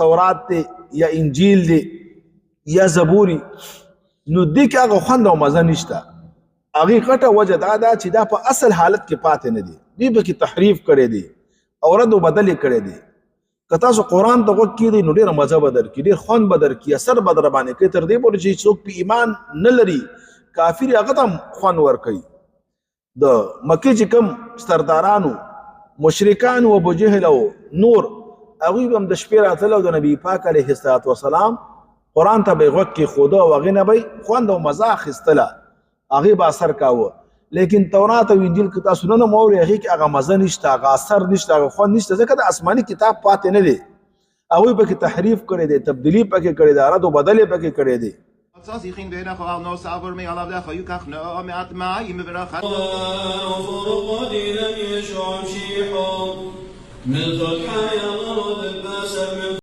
تورات دی یا انجیل دی یا زبوري نو دې کې هغه خوند او مزه نشته. هغې غټه وجه دا ده چې دا په اصل حالت کې پاتې نه دي، دوی پکې تحریف کړی دی او رد و بدل یې کړی دی. که تاسو قرآن ته غوږ کېږدئ نو ډېره مزه به درکړي، ډېر خوند به درکړي، اثر به در باندې کوي، تر دې پورې چې څوک په ایمان نه لري کافر هغه ته هم خوند ورکوي. د مکې چې کوم سردارانو مشرکان او ابو جهل او نور هغوی به هم د شپې راتلل او د نبي پاک علیه الصلاة وسلام قرآن ته به یې غوږ کېښوده او هغې نه به یې خوند او مزه اخیستله، هغې به اثر کاوه. لیکن تورات او انجیل کې تاسو نه مورئ هغې کې هغه مزه نشته، هغه اثر نشته، هغه خوند نشته، ځکه د آسماني کتاب پاتې نه دی. هغوی پکې تحریف کړی دی، تبدیلي پکې کړې ده، رد و بدل یې پکې کړی دی. Zazichin benach al no savor me alav lecha yukach no me atmaim v'rachat.